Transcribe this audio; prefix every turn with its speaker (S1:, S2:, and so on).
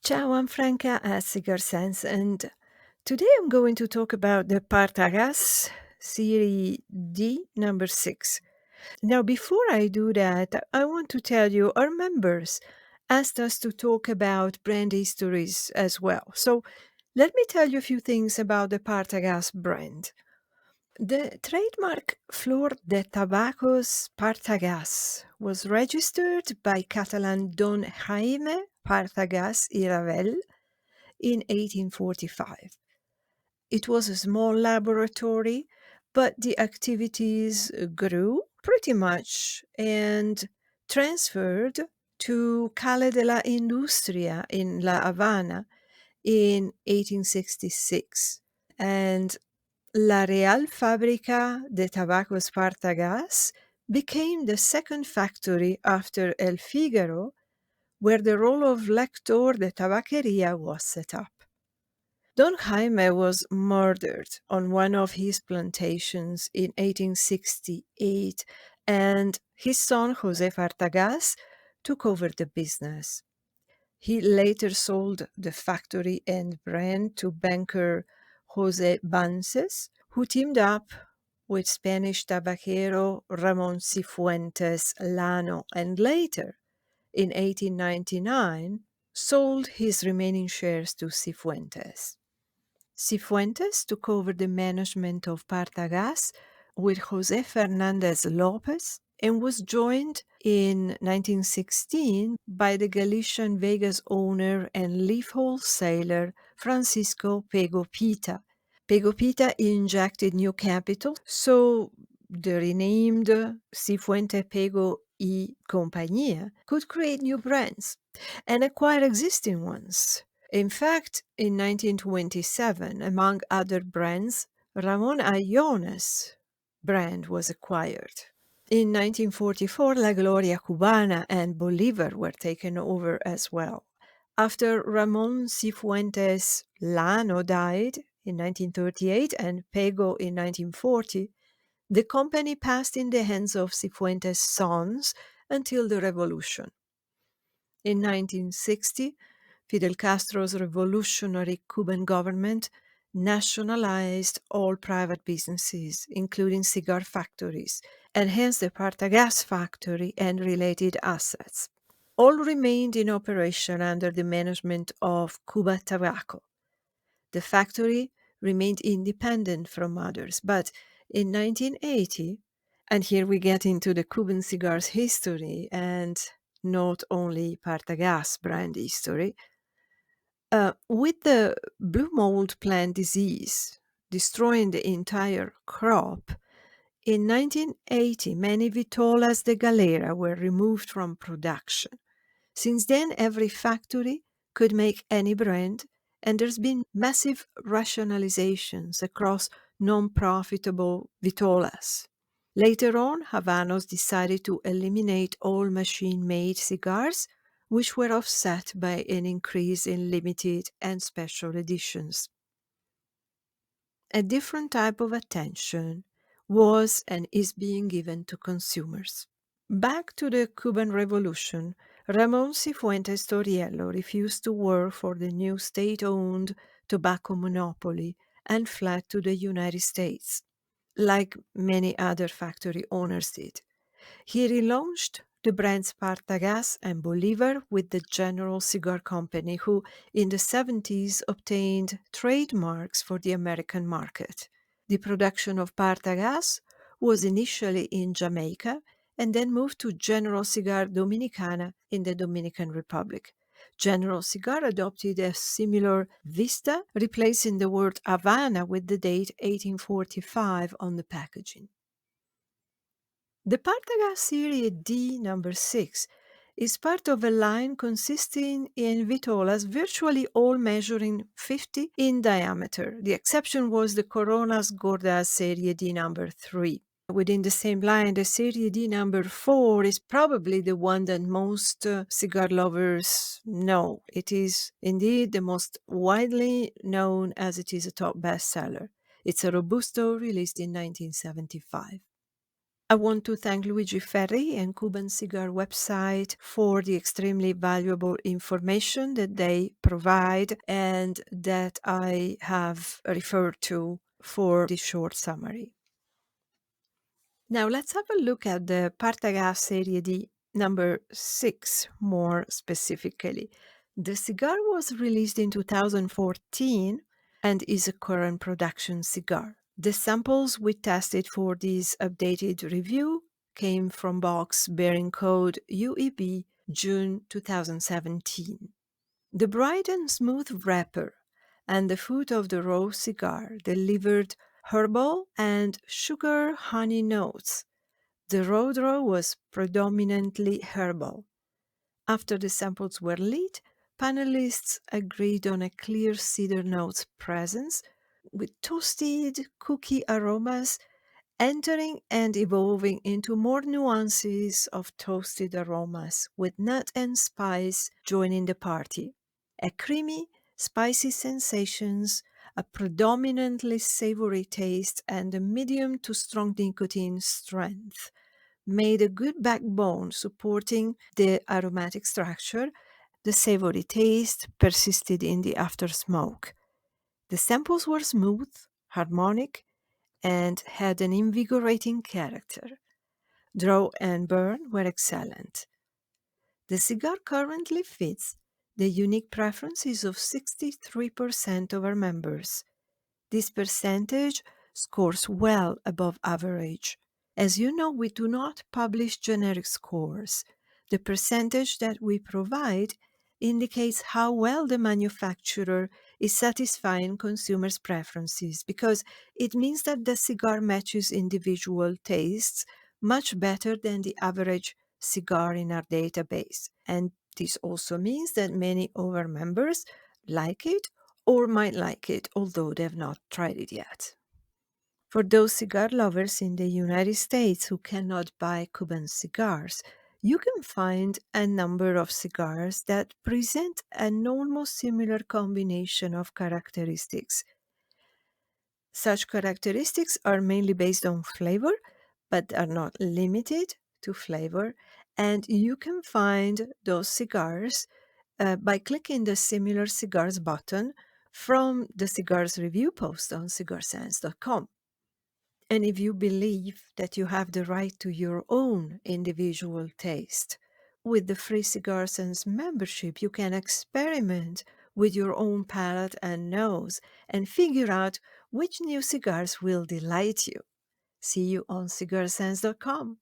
S1: Ciao, I'm Franca at Cigar and today I'm going to talk about the Partagás Serie D number 6. Now, before I do that, I want to tell you our members asked us to talk about brand histories as well. So let me tell you a few things about the Partagás brand. The trademark Flor de Tabacos Partagás was registered by Catalan Don Jaime Partagás y Ravel in 1845. It was a small laboratory, but the activities grew pretty much and transferred to Calle de la Industria in La Habana in 1866. And La Real Fábrica de Tabacos Partagás became the second factory after El Figaro, where the role of lector de tabaquería was set up. Don Jaime was murdered on one of his plantations in 1868, and his son José Partagás took over the business. He later sold the factory and brand to banker José Bances, who teamed up with Spanish tabacero Ramón Cifuentes Lano, and later, in 1899, sold his remaining shares to Cifuentes. Cifuentes took over the management of Partagás with José Fernández López and was joined in 1916 by the Galician Vegas owner and leaf wholesaler Francisco Pego Pita. Pego Pita injected new capital, so the renamed Cifuente Pego y Compañía could create new brands and acquire existing ones. In fact, in 1927, among other brands, Ramon Allones brand was acquired. In 1944, La Gloria Cubana and Bolivar were taken over as well. After Ramon Cifuentes Lano died in 1938 and Pego in 1940, the company passed in the hands of Cifuentes' sons until the revolution. In 1960, Fidel Castro's revolutionary Cuban government nationalized all private businesses, including cigar factories, and hence the Partagás factory and related assets. All remained in operation under the management of Cuba Tobacco. The factory remained independent from others, but in 1980, and here we get into the Cuban cigars history and not only Partagás brand history, with the blue mold plant disease destroying the entire crop, in 1980 many vitolas de galera were removed from production. Since then, every factory could make any brand, and there's been massive rationalizations across non-profitable vitolas. Later on, Habanos decided to eliminate all machine-made cigars, which were offset by an increase in limited and special editions. A different type of attention was and is being given to consumers. Back to the Cuban Revolution, Ramon Cifuentes Toriello refused to work for the new state-owned tobacco monopoly and fled to the United States, like many other factory owners did. He relaunched the brands Partagás and Bolivar with the General Cigar Company, who in the 70s obtained trademarks for the American market. The production of Partagás was initially in Jamaica and then moved to General Cigar Dominicana in the Dominican Republic. General Cigar adopted a similar vista, replacing the word Havana with the date 1845 on the packaging. The Partagás Serie D No. 6 is part of a line consisting in vitolas virtually all measuring 50 in diameter. The exception was the Coronas Gordas Serie D No. 3. Within the same line, the Serie D No. 4 is probably the one that most cigar lovers know. It is indeed the most widely known as it is a top bestseller. It's a Robusto released in 1975. I want to thank Luigi Ferri and Cuban Cigar website for the extremely valuable information that they provide and that I have referred to for the short summary. Now let's have a look at the Partagás Serie D number 6 more specifically. The cigar was released in 2014 and is a current production cigar. The samples we tested for this updated review came from box bearing code UEB June 2017. The bright and smooth wrapper and the foot of the raw cigar delivered herbal and sugar honey notes. The raw draw was predominantly herbal. After the samples were lit, panelists agreed on a clear cedar notes presence with toasted cookie aromas entering and evolving into more nuances of toasted aromas with nut and spice joining the party. A creamy, spicy sensations, a predominantly savory taste, and a medium to strong nicotine strength made a good backbone supporting the aromatic structure. The savory taste persisted in the aftersmoke. The samples were smooth, harmonic, and had an invigorating character. Draw and burn were excellent. The cigar currently fits the unique preferences of 63% of our members. This percentage scores well above average. As you know, we do not publish generic scores. The percentage that we provide indicates how well the manufacturer is satisfying consumers' preferences because it means that the cigar matches individual tastes much better than the average cigar in our database. And this also means that many of our members like it or might like it, although they've not tried it yet. For those cigar lovers in the United States who cannot buy Cuban cigars, you can find a number of cigars that present an almost similar combination of characteristics. Such characteristics are mainly based on flavor, but are not limited to flavor, and you can find those cigars by clicking the Similar Cigars button from the Cigars review post on cigarsense.com. And if you believe that you have the right to your own individual taste, with the free Cigar Sense membership, you can experiment with your own palate and nose and figure out which new cigars will delight you. See you on cigarsense.com.